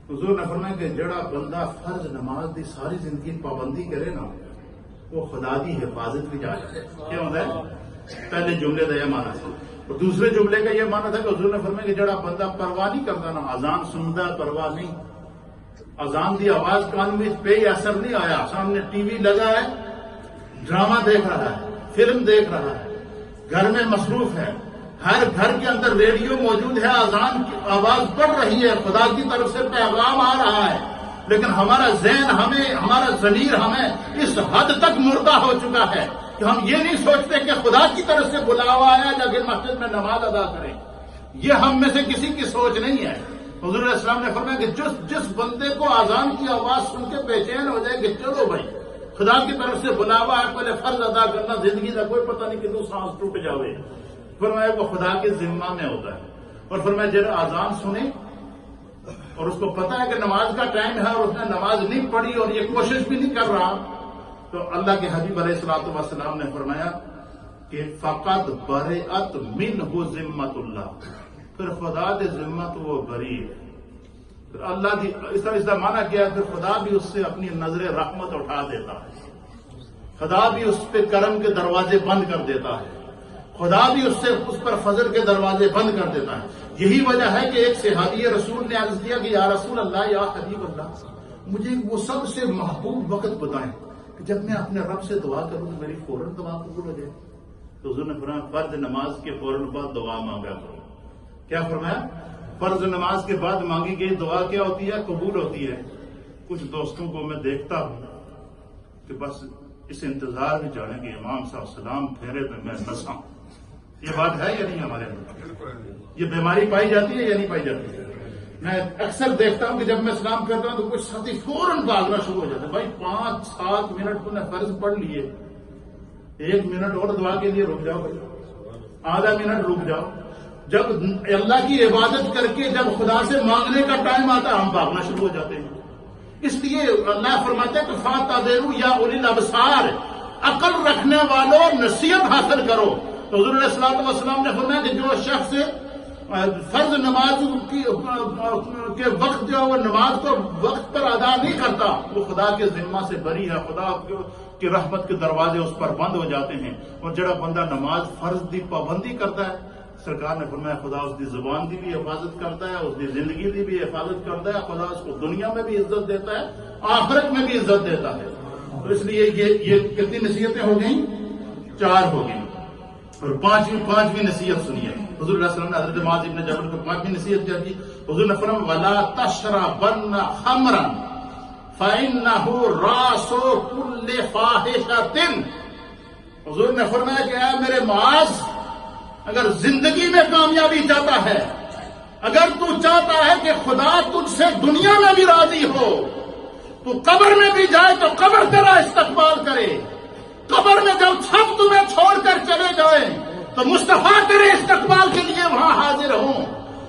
حضور نے فرمایا کہ جڑا بندہ فرض نماز دی ساری زندگی پابندی کرے نا وہ خدا دی حفاظت بھی جا جائے. کیا ہوتا ہے؟ پہلے جملے کا یہ معنی تھا اور دوسرے جملے کا یہ معنی تھا کہ حضور نے فرمایا کہ جڑا بندہ پرواہ نہیں کرتا نا، اذان سنتا پرواہ نہیں، اذان دی آواز کان میں پہ اثر نہیں آیا، سامنے ٹی وی لگا ہے، ڈرامہ دیکھ رہا ہے، فلم دیکھ رہا ہے، گھر میں مصروف ہے، ہر گھر کے اندر ریڈیو موجود ہے، اذان کی آواز پڑ رہی ہے، خدا کی طرف سے پیغام آ رہا ہے، لیکن ہمارا ذہن ہمارا ضمیر ہمیں اس حد تک مردہ ہو چکا ہے کہ ہم یہ نہیں سوچتے کہ خدا کی طرف سے بلاوا آیا جا مسجد میں نماز ادا کریں. یہ ہم میں سے کسی کی سوچ نہیں ہے. حضور علیہ السلام نے فرمایا کہ جس بندے کو اذان کی آواز سن کے بے چین ہو جائے کہ چلو بھائی خدا کی طرف سے بلاوا ہے، پہلے فرض ادا کرنا، زندگی کا کوئی پتہ نہیں کہ سانس ٹوٹ جاوے، فرمایا وہ خدا کے ذمہ میں ہوتا ہے. اور فرمایا جب اذان سنے اور اس کو پتا ہے کہ نماز کا ٹائم ہے اور اس نے نماز نہیں پڑھی اور یہ کوشش بھی نہیں کر رہا، تو اللہ کے حبیب علیہ الصلوۃ والسلام نے فرمایا کہ فقط برئت منہ ذمۃ اللہ، پھر خدا دے ذمت وہ بری ہے. پھر اللہ کی اس طرح معنی کیا ہے، پھر خدا بھی اس سے اپنی نظر رحمت اٹھا دیتا ہے، خدا بھی اس پہ کرم کے دروازے بند کر دیتا ہے، خدا بھی اس پر فضل کے دروازے بند کر دیتا ہے. یہی وجہ ہے کہ ایک صحابی رسول نے عرض کیا کہ یا رسول اللہ، یا حبیب اللہ، مجھے وہ سب سے محبوب وقت بتائیں کہ جب میں اپنے رب سے دعا کروں تو میری فوراً دعا قبول ہو جائے. تو حضور نے فرمایا فرض نماز کے فوراً بعد دعا مانگا کرو. کیا فرمایا؟ فرض نماز کے بعد مانگی گئی دعا کیا ہوتی ہے؟ قبول ہوتی ہے. کچھ دوستوں کو میں دیکھتا ہوں کہ بس اس انتظار میں جانے کہ امام صاحب سلام پھیرے تو میں نساں. یہ بات ہے یا نہیں ہمارے اندر؟ یہ بیماری پائی جاتی ہے یا نہیں پائی جاتی ہے؟ میں اکثر دیکھتا ہوں کہ جب میں سلام پھیرتا ہوں تو کچھ ساتھی فوراً بھاگنا شروع ہو جاتے ہیں. بھائی 5-7 منٹ تو نے فرض پڑھ لیے، 1 منٹ اور دعا کے لیے رک جاؤ، بھائی آدھا منٹ رک جاؤ. جب اللہ کی عبادت کر کے جب خدا سے مانگنے کا ٹائم آتا ہے ہم بھاگنا شروع ہو جاتے ہیں. اس لیے اللہ فرماتے ہیں کہ فَاعْتَبِرُوا يَا أُولِي الْأَبْصَارِ، عقل رکھنے والوں نصیحت حاصل کرو. تو حضور علیہ الصلوۃ والسلام نے فرمایا کہ جو شخص فرض نماز کے وقت جو وہ نماز کو وقت پر ادا نہیں کرتا وہ خدا کے ذمہ سے بری ہے، خدا کی رحمت کے دروازے اس پر بند ہو جاتے ہیں. اور جڑا بندہ نماز فرض دی پابندی کرتا ہے، سرکار نے فرمایا خدا اس کی زبان کی بھی حفاظت کرتا ہے، اس کی زندگی کی بھی حفاظت کرتا ہے، خدا اس کو دنیا میں بھی عزت دیتا ہے، آخرت میں بھی عزت دیتا ہے. تو اس لیے یہ کتنی نصیحتیں ہو گئیں؟ 4 ہو گئیں. اور پانچویں نصیحت سنیے. حضور علیہ السلام نے حضرت معاذ ابن جبل کو 5ویں نصیحت کیا کی؟ حضور نے فرمایا وَلَا تَشْرَبَنَّ خَمْرًا فَإِنَّهُ رَأْسُ كُلِّ فَاحِشَةٍ. حضور نے فرمایا کہ اے میرے معاذ، اگر زندگی میں کامیابی چاہتا ہے، اگر تو چاہتا ہے کہ خدا تجھ سے دنیا میں بھی راضی ہو، تو قبر میں بھی جائے تو قبر تیرا استقبال کرے. قبر میں جب سب تمہیں چھوڑ کر چلے جائیں تو مصطفیٰ تیرے استقبال کے لیے وہاں حاضر ہوں.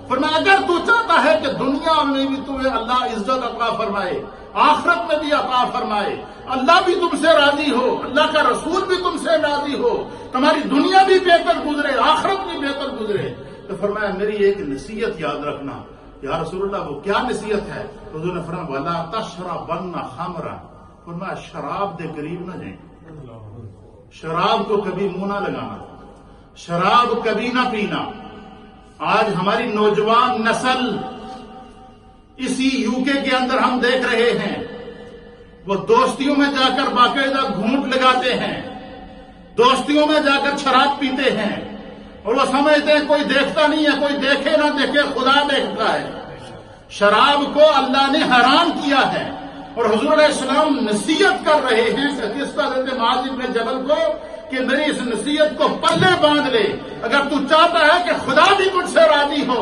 فرمایا اگر تو چاہتا ہے کہ دنیا میں بھی تمہیں اللہ عزت عطا فرمائے، آخرت میں بھی عطا فرمائے، اللہ بھی تم سے راضی ہو، اللہ کا رسول بھی تم سے راضی ہو، تمہاری دنیا بھی بہتر گزرے، آخرت بھی بہتر گزرے، تو فرمایا میری ایک نصیحت یاد رکھنا. یا رسول اللہ وہ کیا نصیحت ہے؟ حضور نے فرمایا وَلَا تَشْرَبَنَّ خَمْرًا. فرمایا شراب دے قریب نہ جائیں، شراب کو کبھی منہ نہ لگانا، شراب کبھی نہ پینا. آج ہماری نوجوان نسل اسی UK کے اندر ہم دیکھ رہے ہیں، وہ دوستیوں میں جا کر باقاعدہ گھونٹ لگاتے ہیں، دوستیوں میں جا کر شراب پیتے ہیں، اور وہ سمجھتے ہیں کوئی دیکھتا نہیں ہے، کوئی دیکھے نہ دیکھے خدا دیکھتا ہے. شراب کو اللہ نے حرام کیا ہے اور حضور علیہ السلام نصیحت کر رہے ہیں کس کا؟ حضرت معاذ بن جبل کو کہ میری اس نصیحت کو پلے باندھ لے. اگر تو چاہتا ہے کہ خدا بھی تجھ سے راضی ہو،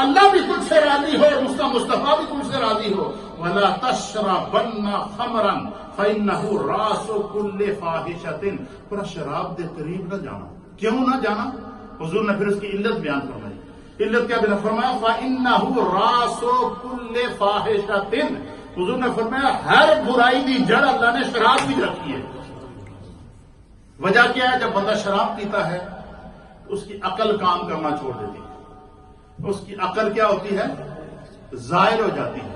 اللہ بھی تجھ سے راضی ہو، اور اس کا مصطفیٰ بھی تجھ سے راضی ہو، وَلَا تَشْرَبَنَّ خَمْرًا فَإِنَّهُ رَأْسُ كُلِّ فَاحِشَةٍ. پر شراب دے قریب نہ جانا. کیوں نہ جانا؟ حضور نے پھر اس کی علت بیان فرمائی. علت کیا بیان فرمایا؟ فَإِنَّهُ رَأْسُ كُلِّ فَاحِشَةٍ. حضور نے فرمایا ہر برائی کی جڑ اللہ نے شراب بھی رکھی ہے. وجہ کیا ہے؟ جب بندہ شراب پیتا ہے اس کی عقل کام کرنا چھوڑ دیتی ہے. اس کی عقل کیا ہوتی ہے؟ زائل ہو جاتی ہے.